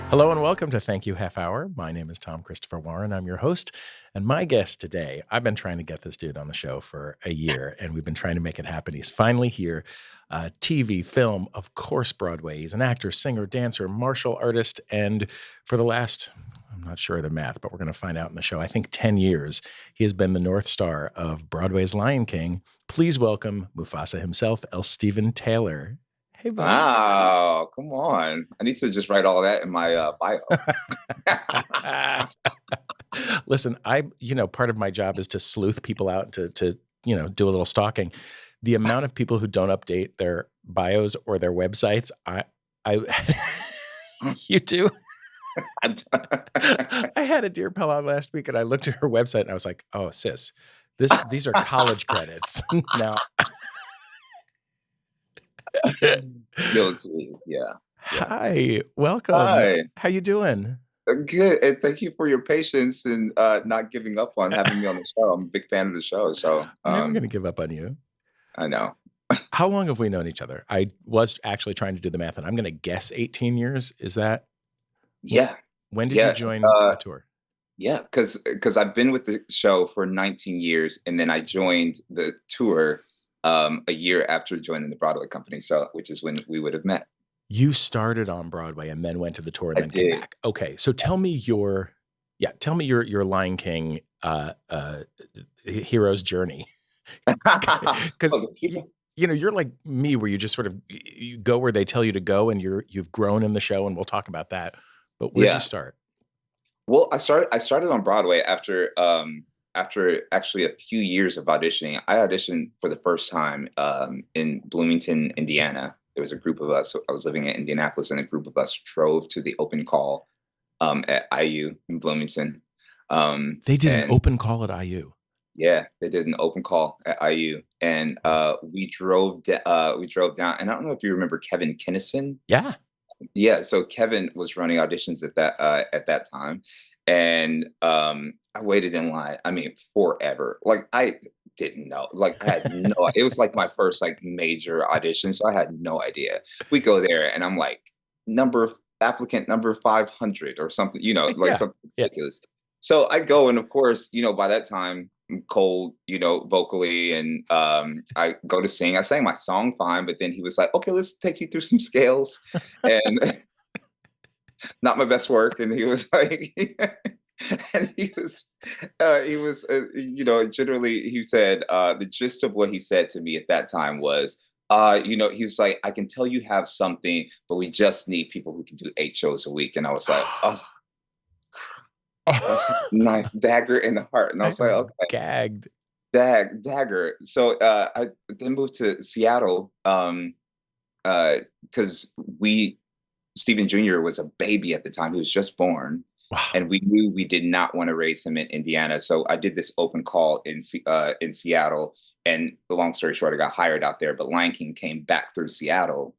Hello and welcome to Thank You Half Hour. My name is Tom Christopher Warren. I'm your host. And my guest today, I've been trying to get this dude on the show for a year, and we've been trying to make it happen. He's finally here. TV, film, of course, Broadway. He's an actor, singer, dancer, martial artist. And for the last, I'm not sure of the math, but we're going to find out in the show, I think 10 years, he has been the North Star of Broadway's Lion King. Please welcome Mufasa himself, L. Stephen Taylor. Hey, bud. Wow, come on. I need to just write all that in my bio. Listen, part of my job is to sleuth people out to do a little stalking. The amount of people who don't update their bios or their websites, I you do. I had a dear pal on last week and I looked at her website and I was like, oh, sis, these are college credits. Now, Guilty. Yeah. Yeah. hi, welcome. Hi. How you doing? Good. And thank you for your patience and not giving up on having me on the show. I'm a big fan of the show. So I'm never going to give up on you. I know. How long have we known each other? I was actually trying to do the math, and I'm going to guess 18 years. Is that Yeah. when did you Yeah. join the tour? Yeah. Because I've been with the show for 19 years and then I joined the tour a year after joining the Broadway company. So which is when we would have met. You started on Broadway and then went to the tour and I then came did. back. Okay, so tell me your Lion King hero's journey, because Okay. you're like me, where you just sort of you go where they tell you to go, and you've grown in the show, and we'll talk about that. But where'd you Yeah. start? Well, I started on Broadway after actually a few years of auditioning. I auditioned for the first time in Bloomington, Indiana. There was a group of us. I was living in Indianapolis, and a group of us drove to the open call at IU in Bloomington. They did an And open call at IU. yeah, they did an open call at IU, and we drove down. And I don't know if you remember Kevin Kinnison. Yeah. Yeah, so Kevin was running auditions at that time, and I waited in line. I mean, forever. Like I didn't know. Like I had no. It was like my first like major audition, so I had no idea. We go there, and I'm like applicant number 500 or something. Like Yeah. something Yeah. ridiculous. So I go, and of course, by that time I'm cold, vocally, and I go to sing. I sang my song fine, but then he was like, "Okay, let's take you through some scales," and not my best work. And he was like, and generally he said the gist of what he said to me at that time was. He was like, I can tell you have something, but we just need people who can do 8 shows a week. And I was like, oh, I was like, knife dagger in the heart. And I I was like, am okay, gagged. dagger. So I then moved to Seattle because Stephen Jr. was a baby at the time. He was just born. Wow. And we knew we did not want to raise him in Indiana. So I did this open call in Seattle. And the long story short, I got hired out there. But Lion King came back through Seattle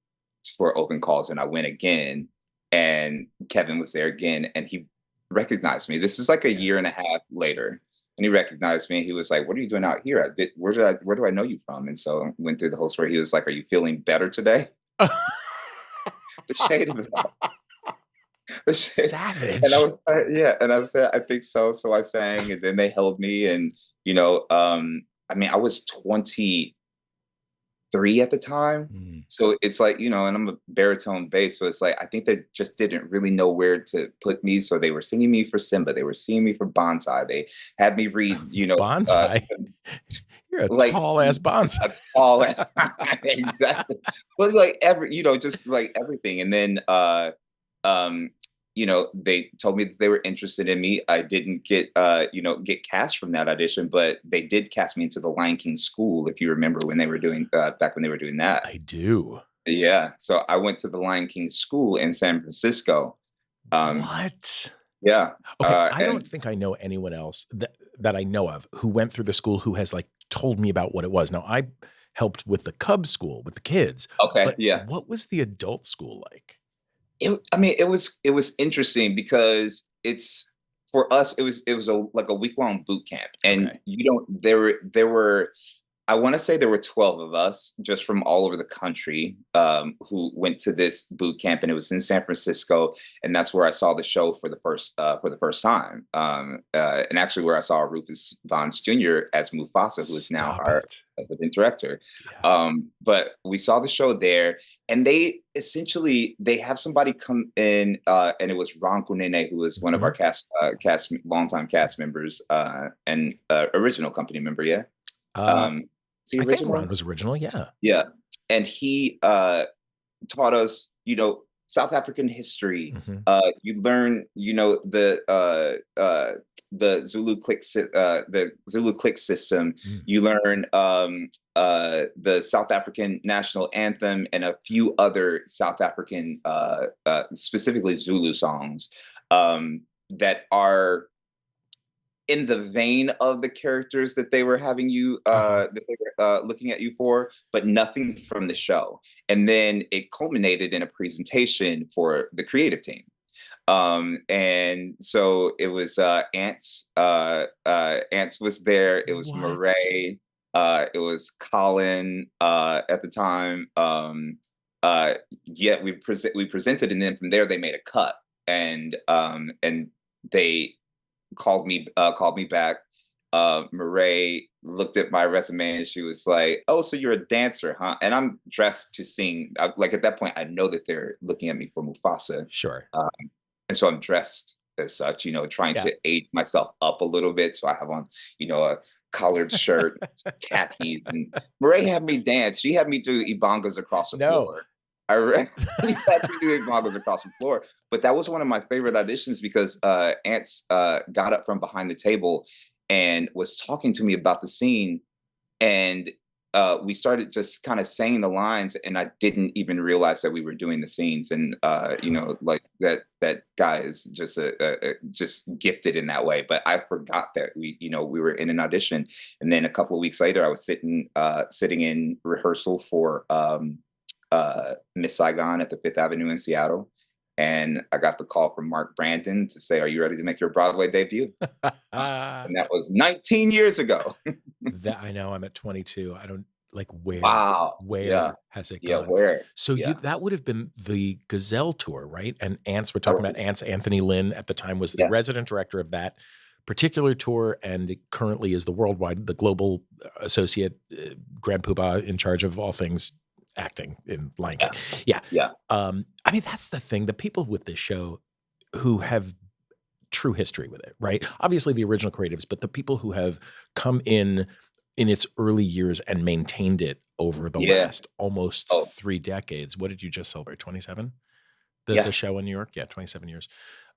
for open calls. And I went again. And Kevin was there again. And he recognized me. This is like a Yeah. year and a half later. And he recognized me. He was like, "What are you doing out here? Where do I know you from?" And so I went through the whole story. He was like, "Are you feeling better today?" The shade of it all. The shade. And I Savage. was yeah, and I said, "I think so." So I sang, and then they held me, and I mean, I was 23 at the time. Mm. So it's like, and I'm a baritone bass. So it's like, I think they just didn't really know where to put me. So they were singing me for Simba. They were singing me for Bonsai. They had me read, Bonsai. You're a like tall ass bonsai. a tall exactly. But like just like everything. And then um they told me that they were interested in me. I didn't get cast from that audition, but they did cast me into the Lion King school, if you remember, when they were doing back when they were doing that. I do. Yeah, so I went to the Lion King school in San Francisco. um What? yeah Okay, I don't and think I know anyone else that I know of who went through the school who has, like, told me about what it was. Now, I helped with the Cub school with the kids, okay, but yeah. what was the adult school like? I mean, it was interesting because it's for us. It was like a week long boot camp, and Okay. you don't. There were I want to say there were 12 of us just from all over the country who went to this boot camp, and it was in San Francisco, and that's where I saw the show for the first time, and actually where I saw Rufus Vance Jr. as Mufasa, who is now Stop our it. executive director. Yeah. But we saw the show there, and they have somebody come in, and it was Ron Kunene, who was one of our Mhm. longtime cast members, and original company member. Yeah. Uh, Um, is he I think Ron original? was original, yeah. Yeah. And he taught us, South African history. Mhm. You learn, the the Zulu click system. Mm. You learn the South African national anthem and a few other South African, specifically Zulu songs, that are in the vein of the characters that they were having you Uh-huh. that they were looking at you for, but nothing from the show. And then it culminated in a presentation for the creative team. And so it was Ants was there. It was What? Murray. It was Colin at the time. Yeah, we presented, and then from there they made a cut, and they called me back. Murray looked at my resume and she was like, "Oh, so you're a dancer, huh?" And I'm dressed to sing. Like at that point, I know that they're looking at me for Mufasa, Sure. uh, and so I'm dressed as such. Trying Yeah. to age myself up a little bit. So I have on, a collared shirt, khakis, and Murray had me dance. She had me do ibongas across the No. floor. I really had me do ibongas across the floor. But that was one of my favorite auditions because Ants got up from behind the table and was talking to me about the scene, and we started just kind of saying the lines, and I didn't even realize that we were doing the scenes. And like that guy is just just gifted in that way. But I forgot that we were in an audition, and then a couple of weeks later, I was sitting in rehearsal for Miss Saigon at the Fifth Avenue in Seattle. And I got the call from Mark Brandon to say, "Are you ready to make your Broadway debut?" And that was 19 years ago. That I know I'm at 22. I don't like Wow. Yeah. where has it Yeah. gone? Where? So you Yeah. that would have been the Gazelle tour, right? And Ants, we're I talking was, about Ants. Anthony Lynn at the time was the yeah. resident director of that particular tour, and currently is the global associate grand poobah in charge of all things acting in Lion King. Yeah. Yeah. Yeah. I mean, that's the thing. The people with this show who have true history with it, right? Obviously the original creatives, but the people who have come in its early years and maintained it over the Yeah. last almost Oh, 3 decades. What did you just celebrate? 27? The yeah. show in New York? Yeah, 27 years.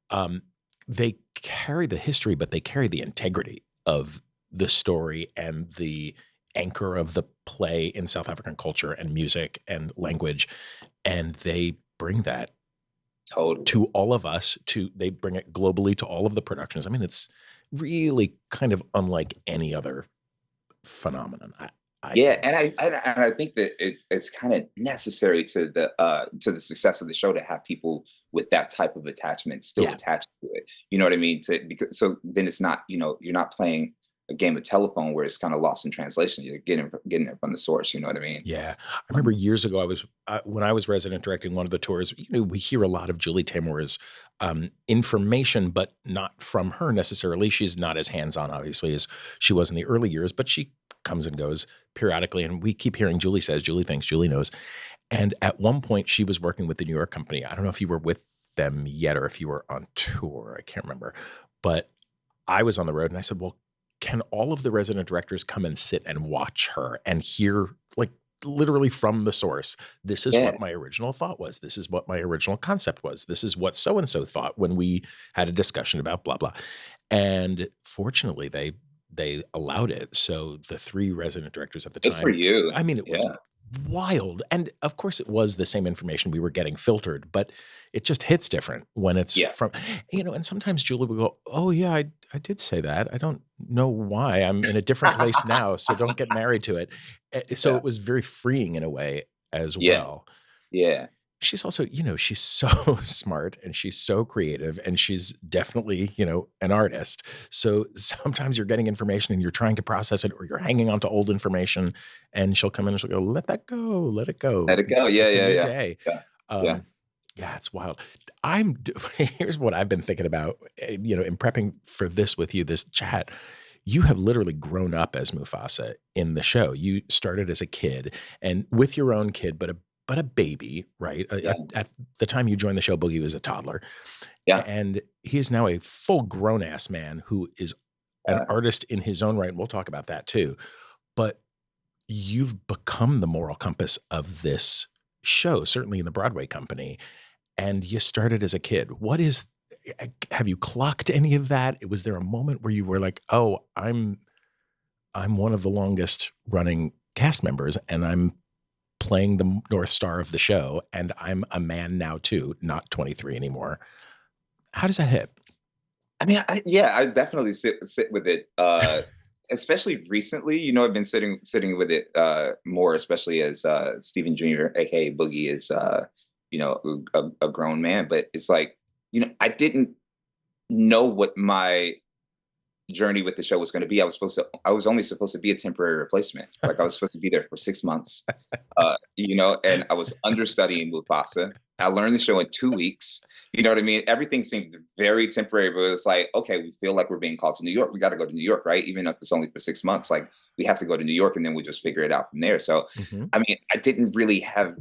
Um, they carry the history, but they carry the integrity of the story and the anchor of the play in South African culture and music and language, and they bring that Totally. to all of us. They bring it globally to all of the productions. I mean, it's really kind of unlike any other phenomenon, I Yeah, think. and I think that it's kind of necessary to the success of the show to have people with that type of attachment still Yeah. attached to it. You know what I mean? Because so then it's not, you're not playing a game of telephone where it's kind of lost in translation. You're getting it from the source. You know what I mean? Yeah. I remember Um, years ago, when I was resident directing one of the tours, we hear a lot of Julie Taymor's information, but not from her necessarily. She's not as hands-on, obviously, as she was in the early years, but she comes and goes periodically. And we keep hearing Julie says, Julie thinks, Julie knows. And at one point, she was working with the New York company. I don't know if you were with them yet or if you were on tour. I can't remember. But I was on the road and I said, well, can all of the resident directors come and sit and watch her and hear, like, literally from the source, this is yeah. what my original thought was. This is what my original concept was. This is what so and so thought when we had a discussion about blah blah. And fortunately, they allowed it. So the 3 resident directors at the Good for time, you. I mean, it was Yeah. wild. And of course, it was the same information we were getting filtered, but it just hits different when it's Yeah. from, and sometimes Julie would go, "Oh, yeah, I did say that. I don't know why. I'm in a different place now, so don't get married to it." So Yeah. it was very freeing in a way as Yeah. well. Yeah. she's also, she's so smart and she's so creative and she's definitely, an artist. So sometimes you're getting information and you're trying to process it or you're hanging on to old information and she'll come in and she'll go, let that go, let it go. Let it go. Yeah, It's a yeah, new yeah, day. yeah, yeah. Um, yeah, it's wild. I'm here's what I've been thinking about, in prepping for this with you, this chat. You have literally grown up as Mufasa in the show. You started as a kid and with your own kid, but a baby, right? Yeah, At the time you joined the show, Boogie was a toddler, yeah, and he is now a full grown ass man who is an yeah. artist in his own right. And we'll talk about that too. But you've become the moral compass of this show, certainly in the Broadway company, and you started as a kid. Have you clocked any of that? Was there a moment where you were like, "Oh, I'm one of the longest running cast members, and I'm playing the North Star of the show, and I'm a man now too, not 23 anymore." How does that hit? I mean, yeah, I definitely sit with it. Especially recently, I've been sitting with it more, especially as Stephen Jr., aka Boogie, is a grown man. But it's like, I didn't know what my journey with the show was going to be. I was only supposed to be a temporary replacement. Like I was supposed to be there for 6 months, and I was understudying Mufasa. I learned the show in 2 weeks. You know what I mean? Everything seemed very temporary, but it was like, okay, we feel like we're being called to New York. We got to go to New York, right? Even if it's only for 6 months, like we have to go to New York and then we just figure it out from there. So, Mhm. I mean, I didn't really have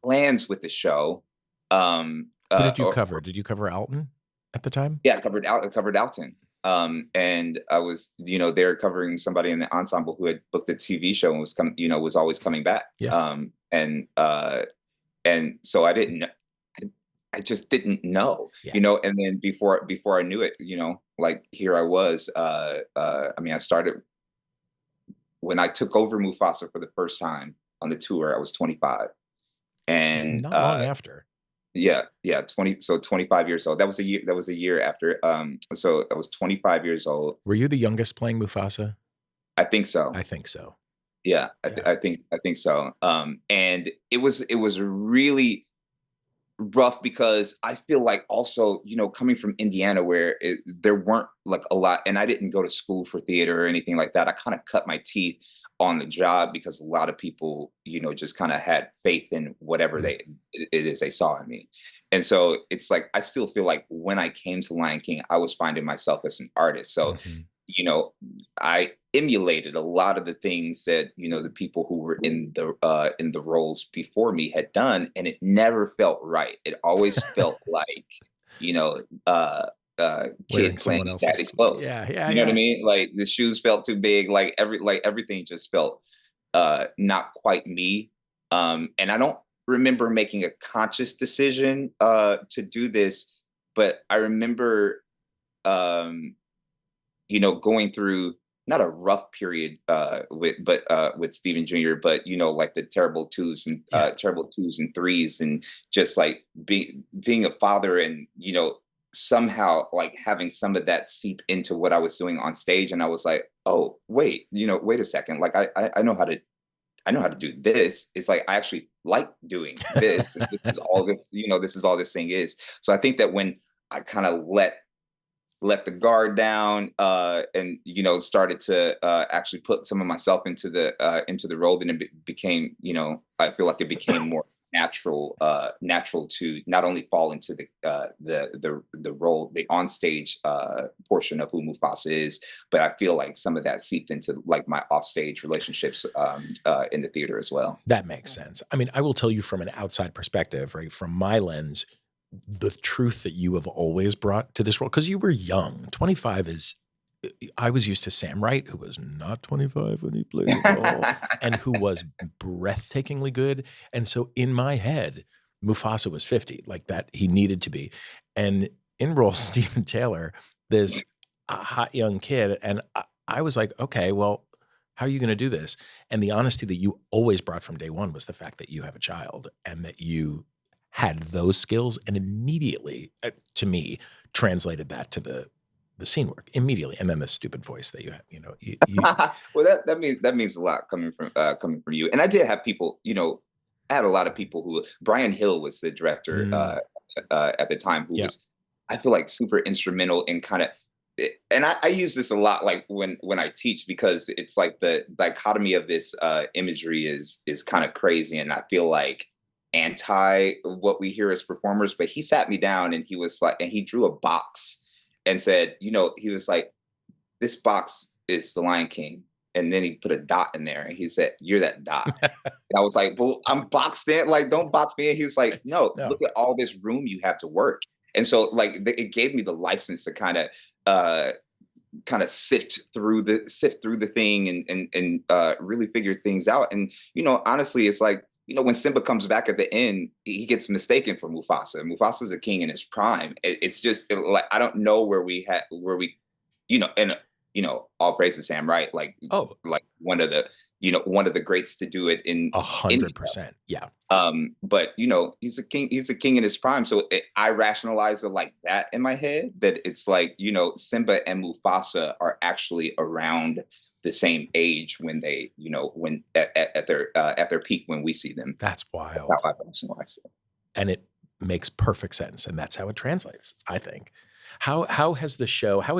plans with the show. Who did you cover? Did you cover Alton at the time? Yeah, I covered Alton. And I was, there covering somebody in the ensemble who had booked a TV show and was always coming back. Yeah. And so I just didn't know, Yeah. and then before I knew it, like here I was, I mean, I started when I took over Mufasa for the first time on the tour, I was 25. And Not long after. yeah, yeah, 25 years old. That was a year after. So I was 25 years old. Were you the youngest playing Mufasa? I think so. I think so. Yeah, Yeah. I think so. And it was really rough because I feel like also, coming from Indiana where there weren't like a lot, and I didn't go to school for theater or anything like that. I kind of cut my teeth on the job because a lot of people, just kind of had faith in whatever Mm. it is they saw in me. And so it's like I still feel like when I came to Lion King, I was finding myself as an artist. So, Mhm. you know, I emulated a lot of the things that the people who were in the roles before me had done, and it never felt right. It always felt like you know Wearing kid playing someone in else's daddy's clothes. Yeah, yeah, You know what I yeah. mean? Like the shoes felt too big. Like everything just felt not quite me. And I don't remember making a conscious decision to do this, but I remember um, going through not a rough period with Steven Jr., but like the Yeah. terrible twos and threes, and just like being a father, and somehow like having some of that seep into what I was doing on stage, and I was like, oh wait, wait a second, like I know how to do this. It's like I actually like doing this. And this is all this thing is. So I think that when I kind of let the guard down and started to actually put some of myself into the role, then it became, I feel like it became more natural to not only fall into the role, the onstage portion of who Mufasa is, but I feel like some of that seeped into like my offstage relationships in the theater as well. That makes sense. I mean, I will tell you from an outside perspective, right? From my lens, the truth that you have always brought to this role, because you were young. 25 is I was used to Sam Wright, who was not 25 when he played the role and who was breathtakingly good. And so in my head, Mufasa was 50, like that he needed to be. And in rolls Stephen Taylor, this hot young kid. And I was like, okay, well, how are you going to do this? And the honesty that you always brought from day one was the fact that you have a child and that you had those skills and immediately, to me, translated that to the scene work immediately, and then the stupid voice that you have, you Well, that means a lot coming from you. And I did have people, I had a lot of people who Brian Hill was the director Mm, at the time, who yeah. was, I feel like, super instrumental in kind of, and I use this a lot, like when I teach, because it's like the dichotomy of this imagery is kind of crazy, and I feel like anti what we hear as performers. But he sat me down and he was like, and he drew a box and said, he was like, this box is the Lion King. And then he put a dot in there and he said, "You're that dot." And I was like, "Well, I'm boxed in. Like, don't box me in." He was like, "No, look No. at all this room you have to work." And so, like, it gave me the license to uh, kind of sift through the thing and really figure things out. And honestly, it's like, when Simba comes back at the end, he gets mistaken for Mufasa. Mufasa's a king in his prime. It's just like, I don't know where we, and all praise to Sam, right? Oh, Like one of the greats to do it in the show. 100%. Yeah. But he's a king. He's a king in his prime. So I rationalize it like that in my head. That it's like, Simba and Mufasa are actually around the same age when they, when at their peak when we see them. That's That's how wild. I rationalize it. And it makes perfect sense, and that's how it translates, I think. How has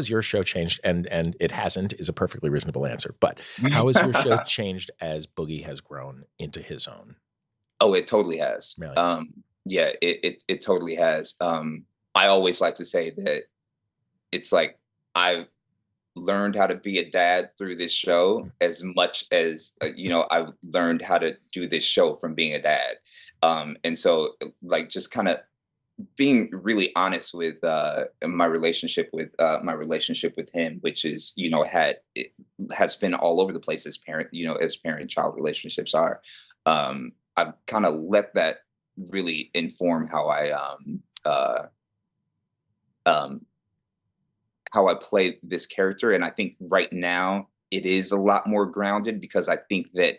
your show changed? And it hasn't is a perfectly reasonable answer, but how has your show changed as Boogie has grown into his own? Oh, it totally has. Really? Yeah, it totally has. I always like to say that it's like I've learned how to be a dad through this show Mm. as much as I've learned how to do this show from being a dad. And so, like, just kind of being really honest with my relationship with him, which is, it has been all over the place as parent child relationships are. I've kind of let that really inform um how I play this character. And I think right now it is a lot more grounded, because I think that,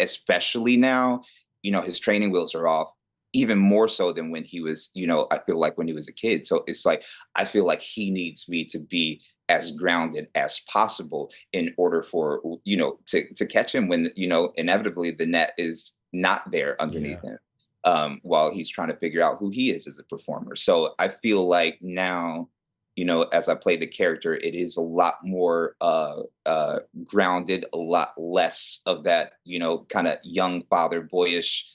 especially now, his training wheels are off even more so than when he was, I feel like, when he was a kid. So it's like, I feel like he needs me to be as grounded as possible in order for, to catch him when, inevitably the net is not there underneath Yeah. him, while he's trying to figure out who he is as a performer. So I feel like now, as I play the character, it is a lot more grounded, a lot less of that, kind of young father, boyish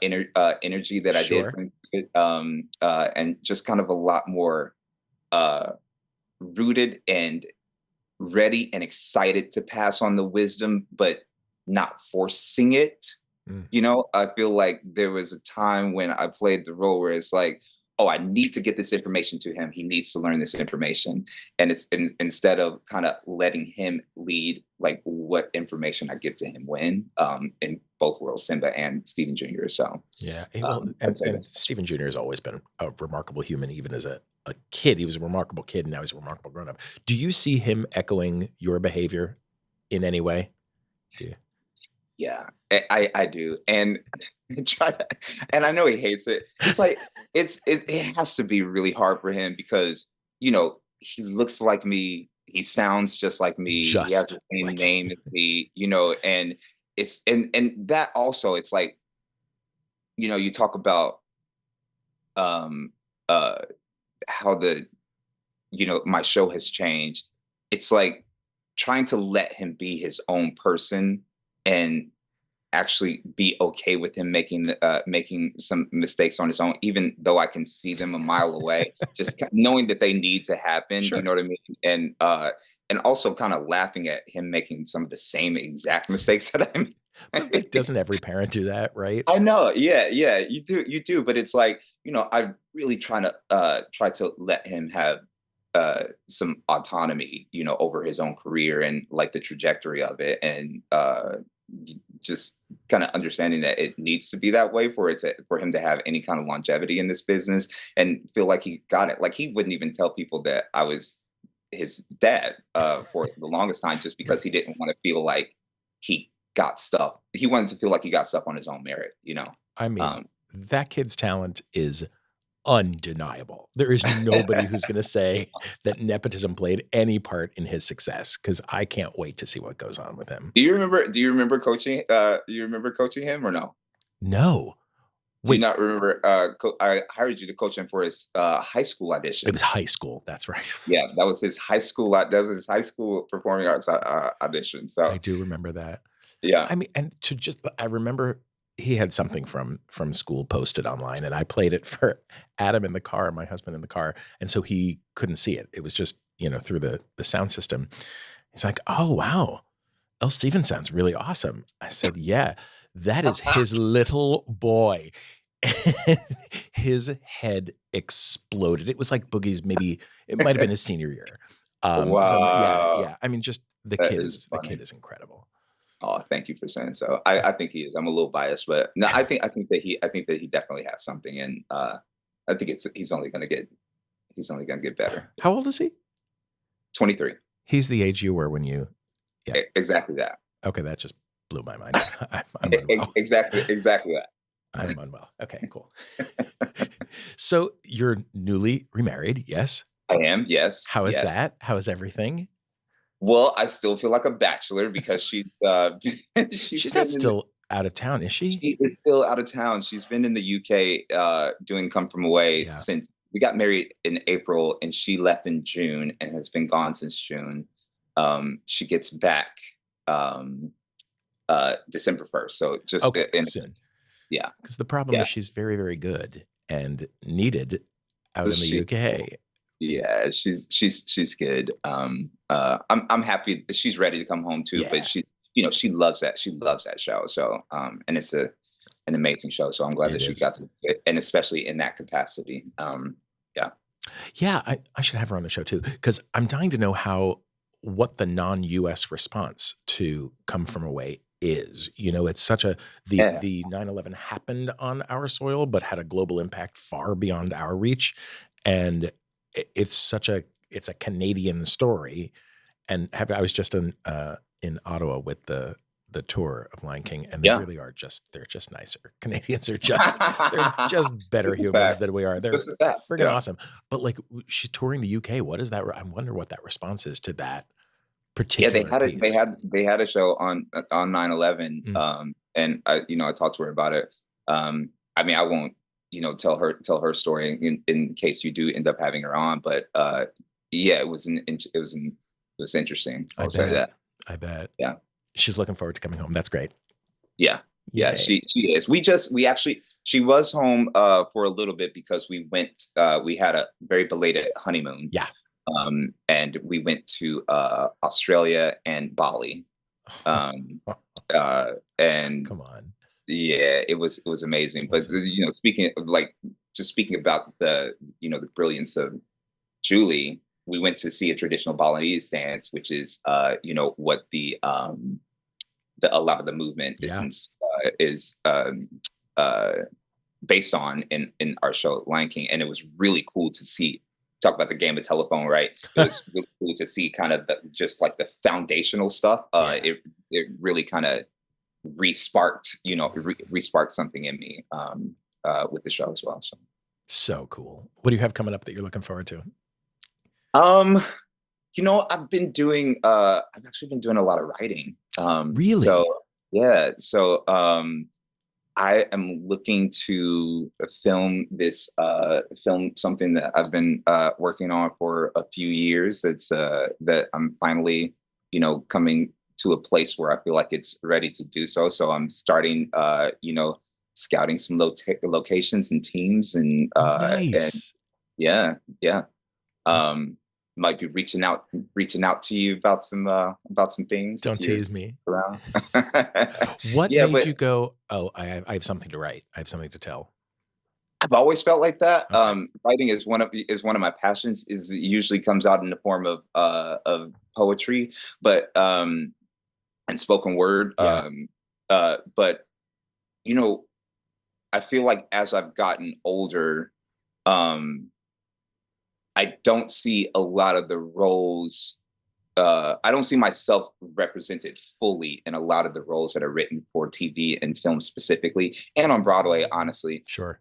energy that I did Sure. from it, and just kind of a lot more uh, rooted and ready and excited to pass on the wisdom, but not forcing it. Mm. I feel like there was a time when I played the role where it's like, oh, I need to get this information to him. He needs to learn this information. And instead of kind of letting him lead, like, what information I give to him when, in both worlds, Simba and Stephen Jr. So Yeah. Well, I'd say and that's Stephen Jr. has always been a remarkable human, even as a kid. He was a remarkable kid, and now he's a remarkable grown up. Do you see him echoing your behavior in any way? Do you? yeah, I do. And I try to, and I know he hates it. It's like, it has to be really hard for him, because he looks like me, he sounds just like me, he has the Just same like name as me, and it's and that also, it's like, you talk about um uh how the my show has changed. It's like trying to let him be his own person, and actually be okay with him making some mistakes on his own, even though I can see them a mile away. Just knowing that they need to happen, you sure. know what I mean? And also kind of laughing at him making some of the same exact mistakes that I But, like, made. doesn't every parent do that, right? I know, yeah, yeah, you do, but it's like, I really try to let him have some autonomy, over his own career and, like, the trajectory of it, and just kind of understanding that it needs to be that way for him to have any kind of longevity in this business, and feel like he got it. Like, he wouldn't even tell people that I was his dad for the longest time, just because Right. he didn't want to feel like he got stuff. He wanted to feel like he got stuff on his own merit. I mean, Um, that kid's talent is undeniable. There is nobody who's gonna say that nepotism played any part in his success, because I can't wait to see what goes on with him. do you remember coaching? Do you remember coaching him or no? No. Do you Wait, not remember? I hired you to coach him for his high school it was auditions. high school. That's right. Yeah, that was his high school. That was his high school performing arts audition. I So do remember that. yeah. I mean, and to just I remember he had something from school posted online, and I played it for Adam in the car, my husband in the car, and so he couldn't see it. It was just, through the sound system. He's like, "Oh, wow. Elle Stevens sounds really awesome." I said, "Yeah, that is his little boy." And his head exploded. It was like Boogie's, maybe it might have been his senior year. Yeah, Wow, yeah. I mean, just that is the kid funny. is incredible. Oh, thank you for saying so. I think he is. I'm a little biased, but no, I think that he definitely has something, and I think he's only gonna get better. How old is he? 23. He's the age you were when you yeah. Exactly that. Okay, that just blew my mind. I'm unwell. Exactly that. I am unwell. Okay, cool. So you're newly remarried, yes? I am. Yes. How is Yes. that? How is everything? Well, I still feel like a bachelor because she's she's She's not been in still out of town, is she? she is still out of town. She's been in the UK doing Come From Away Yeah. since we got married in April, and she left in June and has been gone since June. She gets back um December 1st. So just Okay, in soon. yeah. Because the problem Yeah. is she's very, very good and needed out in the She UK. Yeah, she's good. I'm happy that she's ready to come home too, but Yeah, she loves that. She loves that show. So and it's an amazing show. So I'm glad it that she is. got to and especially in that capacity. Yeah. Yeah, I should have her on the show too, because I'm dying to know what the non-US response to Come From Away is. It's such a Yeah. the 9/11 happened on our soil, but had a global impact far beyond our reach. And it's a Canadian story. And I was just in Ottawa with the tour of Lion King, and Yeah. they're just nicer. Canadians are they're just better It's a humans fact. than we are. They're It's a fact. friggin' Yeah. awesome. But like she's touring the UK. What is that? I wonder what that response is to that Yeah, particular piece. they had a show on 9/11, Mm, and I talked to her about it. I mean, I won't, tell her story in case you do end up having her on, but yeah, it was interesting. I I'll say bet. that. I bet. Yeah. She's looking forward to coming home. That's great. Yeah. Yeah, Yay. she is. We actually she was home for a little bit because we had a very belated honeymoon. Yeah. And we went to Australia and Bali. Um and Come on. yeah, it was amazing. But Was it? speaking of just speaking about the brilliance of Julie, we went to see a traditional Balinese dance, which is what the a lot of the movement Yeah. is uh based on in our show Lion King, and it was really cool to see. Talk about the game of telephone, right? It was really cool to see kind of just like the foundational stuff. Yeah. It really kind of resparked something in me with the show as well. So, So cool. What do you have coming up that you're looking forward to? um, I've actually been doing a lot of writing. Really? So yeah, so I am looking to film something that I've been working on for a few years. It's that I'm finally, coming to a place where I feel like it's ready to do so. So I'm starting scouting some locations and teams and Nice. yeah, yeah. Um might be reaching out to you about some things if Don't you're tease me. around. What Yeah, made but you go, "Oh, I have something to write. I have something to tell." I've always felt like that. Okay. Writing is one of my passions. Is It usually comes out in the form of poetry, but and spoken word. Yeah. But you know, I feel like as I've gotten older, um, I don't see a lot of the roles. I don't see myself represented fully in a lot of the roles that are written for TV and film specifically, and on Broadway, honestly, Sure.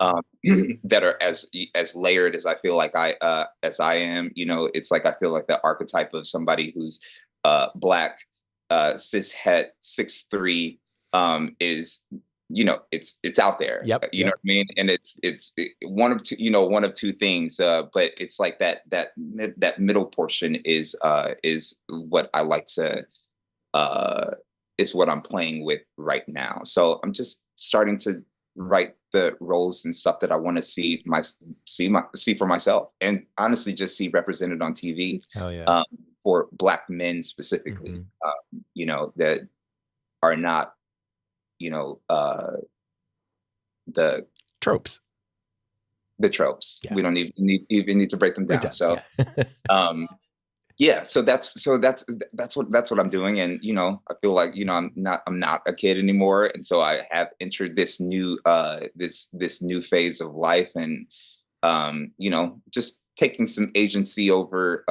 that are as layered as I feel like as I am. It's like I feel like the archetype of somebody who's black, cis het, 6'3", is it's out there, Yep, you know yep. what I mean? And one of two, one of two things, but it's like that middle portion is what I like to, uh is what I'm playing with right now. So I'm just starting to write the roles and stuff that I want to see for myself, and honestly just see represented on TV, Hell yeah. um, for Black men specifically, Mhm. that are not, you know, the Tropes. the tropes. Yeah. We don't even need to break them Break down. down, So, yeah. um, yeah, that's what I'm doing, and I feel like I'm not a kid anymore, and so I have entered this new phase of life, and just taking some agency over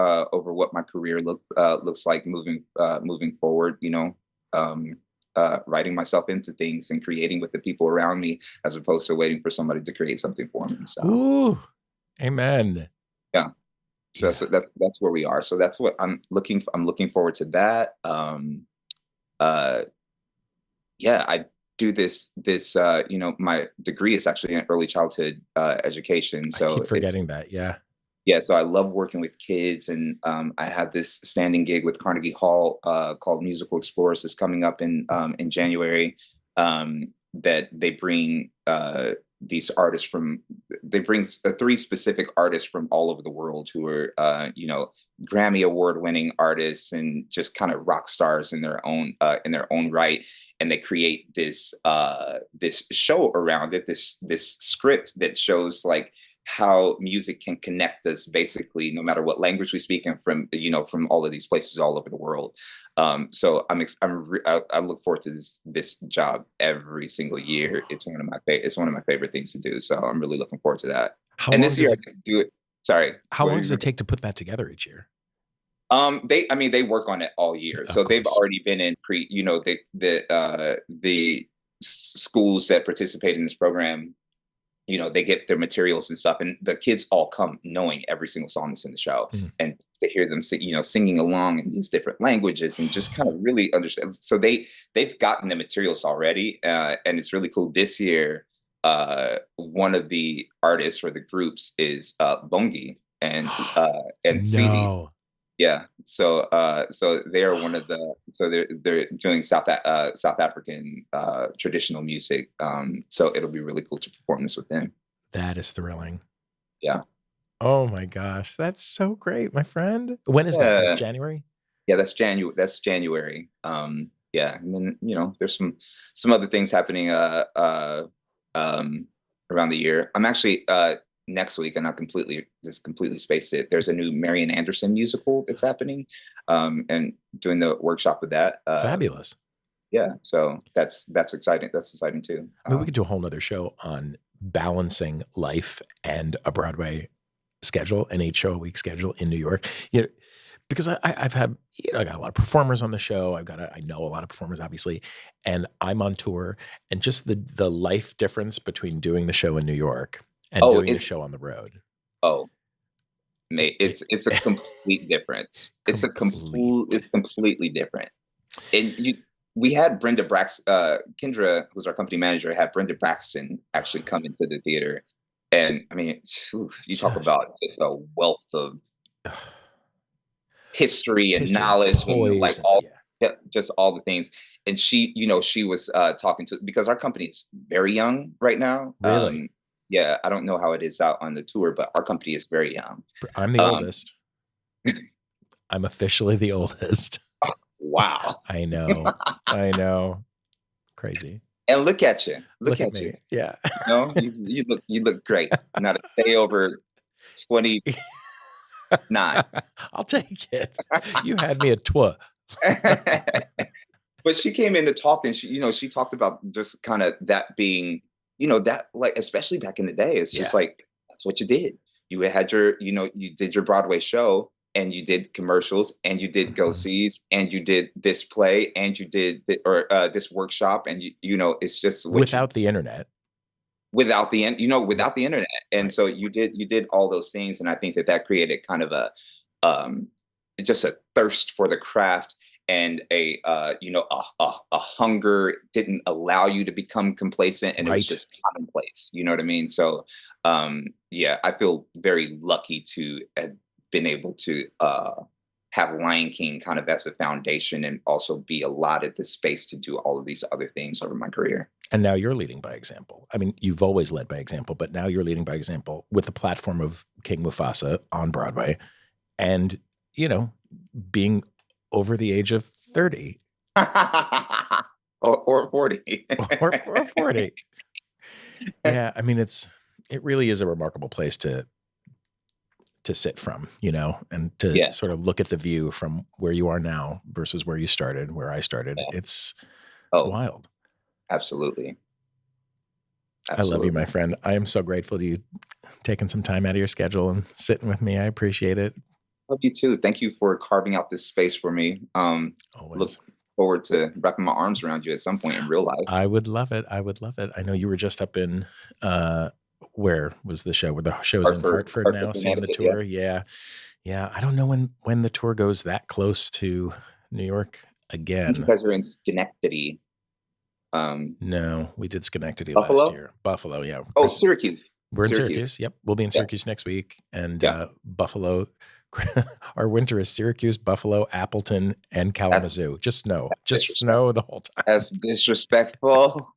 what my career looks like moving forward. Um, writing myself into things and creating with the people around me, as opposed to waiting for somebody to create something for me. So Ooh, amen. yeah. So Yeah. that's where we are. So that's what I'm looking forward to that. Uh yeah, I do my degree is actually in early childhood education. I keep So it's forgetting that, yeah. yeah, so I love working with kids, and I have this standing gig with Carnegie Hall called Musical Explorers is coming up in January. That they bring these artists from they bring three specific artists from all over the world who are Grammy award winning artists and just kind of rock stars in their own right, and they create this show around it, this script that shows like how music can connect us basically no matter what language we speak, and from all of these places all over the world. So I look forward to this job every single year. It's one of my favorite things to do, so I'm really looking forward to that. How And long this year does I it get to do it. Sorry, how what were long you does it gonna- take to put that together each year? they work on it all year, Of so they've course. already been in the schools that participate in this program. They get their materials and stuff, and the kids all come knowing every single song that's in the show, Mm. and to hear them singing along in these different languages and just kind of really understand. So they've gotten the materials already, and it's really cool. This year, one of the artists for the groups is Bongi and CD. No. Yeah. So they're one of the so they're doing South African traditional music. So it'll be really cool to perform this with them. That is thrilling. Yeah. Oh my gosh, that's so great, my friend. When is that? That's Yeah. January? Yeah, that's January. Yeah, and then there's some other things happening um around the year. I'm actually next week, and I completely spaced it. There's a new Marian Anderson musical that's happening, and doing the workshop with that. Fabulous. Yeah, so that's exciting. That's exciting too. I mean, we could do a whole nother show on balancing life and a Broadway schedule, an 8 show a week schedule in New York. You know, because I've had, I got a lot of performers on the show. I know a lot of performers, obviously, and I'm on tour, and just the life difference between doing the show in New York and Oh, doing the it's show on the road. oh, mate, It, it's a complete difference. complete. It's completely different. And we had Kendra, who's our company manager, had Brenda Braxton actually come into the theater, and I mean, phew, you talk Just about just a wealth of history and history and knowledge and like poise, and all yeah, yeah, just all the things. And she was talking to, because our company is very young right now. really. Yeah, I don't know how it is out on the tour, but our company is very young. I'm the Um, oldest. I'm officially the oldest. wow. I know. I know. Crazy. And look at you. Look Look at at you. me. Yeah. You look great. Not a day over 29. I'll take it. You had me at twa. But she came in to talk, and she talked about just kind of that being, that like especially back in the day, it's just Yeah. like that's what you did. You did your Broadway show, and you did commercials, and you did go Mhm. sees, and you did this play, and you did this workshop, and it's just what you Without the internet. without the internet. And Right. so you did all those things, and I think that created kind of a um just a thirst for the craft, and a hunger didn't allow you to become complacent, and it was Right. just commonplace. You know what I mean? So yeah, I feel very lucky to have been able to have Lion King kind of as a foundation, and also be allotted the space to do all of these other things over my career. And now you're leading by example. I mean, you've always led by example, but now you're leading by example with the platform of King Mufasa on Broadway and, you know, being over the age of 30 Or 40. or 40. Yeah, I mean, it really is a remarkable place to sit from, and to Yeah. sort of look at the view from where you are now versus where you started, where I started. Yeah. It's Oh, wild. absolutely. I love you, my Absolutely. friend. I am so grateful to you taking some time out of your schedule and sitting with me. I appreciate it. Love you too. Thank you for carving out this space for me. Look Always. forward to wrapping my arms around you at some point in real life. I would love it. I would love it. I know you were just up in where was the show? Where the show's in Hartford now, Hartford, seeing the Connecticut. Yeah. tour. Yeah. Yeah. I don't know when the tour goes that close to New York You again. guys are in Schenectady. No, we did Schenectady last Buffalo? year. Buffalo, yeah. Oh, Syracuse. We're in Syracuse. Syracuse. Yep. We'll be in Yeah. Syracuse next week. And Yeah. Buffalo. Our winter is Syracuse, Buffalo, Appleton, and That's Kalamazoo. Just snow. Just disrespectful. snow the whole time. That's disrespectful.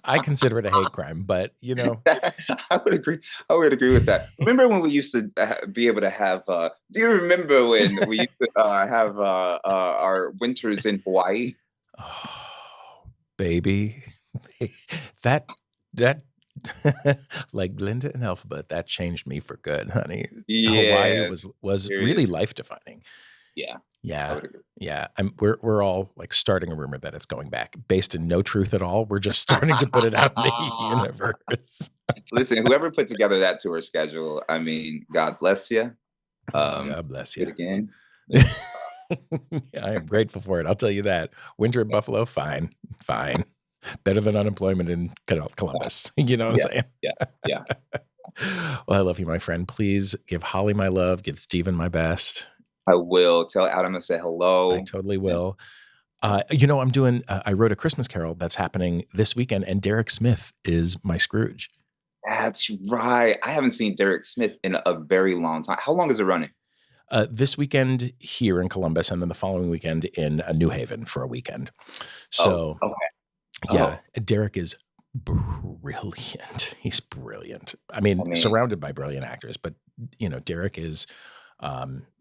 I consider it a hate crime, but I would agree. I would agree with that. Remember when we used to be able to have? Do you remember when we used to have our winters in Hawaii? oh, baby. that that like Glinda and Alphabet, that changed me for good, honey. Hawaii Yeah, was really seriously. life defining. Yeah, I Yeah. would agree. Yeah. We're all like starting a rumor that it's going back based in no truth at all. We're just starting to put it out in the universe. Listen, whoever put together that tour schedule, I mean, God bless you. God bless Do you. it again. Yeah. I am grateful for it. I'll tell you that. Winter in Buffalo, fine. Fine. Better than unemployment in Columbus. You know what Yeah, I'm saying? yeah, yeah. Well, I love you, my friend. Please give Holly my love, give Steven my best. I will tell Adam to say I hello. totally And will. yeah. I'm doing, I wrote a Christmas Carol that's happening this weekend, and Derek Smith is my Scrooge. That's right. I haven't seen Derek Smith in a very long time. How long is it running? This weekend here in Columbus, and then the following weekend in New Haven for a weekend. Oh, So, okay. yeah, Oh, Derek is brilliant. He's brilliant. I I mean, mean, surrounded by brilliant actors, but Derek is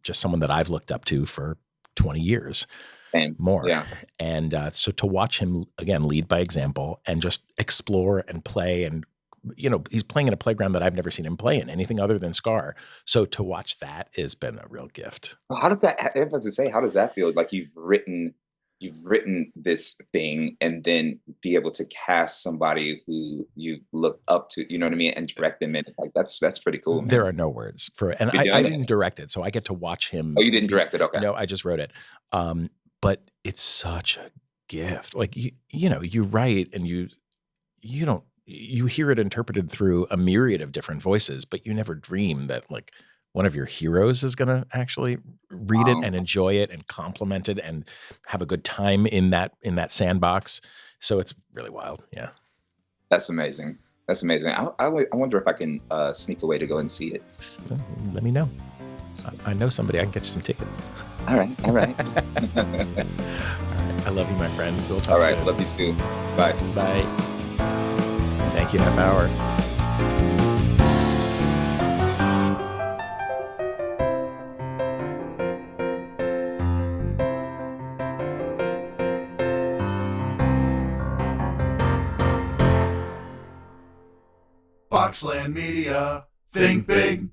just someone that I've looked up to for 20 years same. more. Yeah. And so to watch him again lead by example and just explore and play, and he's playing in a playground that I've never seen him play in anything other than Scar. So to watch that has been a real gift. How did that? I was to say, how does that feel? Like you've written this thing, and then be able to cast somebody who you look up to. You know what I mean? And direct them in it. Like that's pretty cool, There man. are no words for it. And You're I doing didn't it. direct it, so I get to watch Oh, him you didn't be. direct it. Okay. No, I just wrote it. But it's such a gift. Like you write and you don't you hear it interpreted through a myriad of different voices, but you never dream that like one of your heroes is going to actually read it Um, and enjoy it and compliment it and have a good time in that sandbox. So it's really wild. Yeah. that's amazing. That's amazing. I wonder if I can sneak away to go and see it. So let me know. I know somebody. I can get you some tickets. All right. All right. All right. I love you, my friend. We'll All talk right. soon. Love you too. Bye. Bye. Thank you, half hour. Boxland Media. Think big.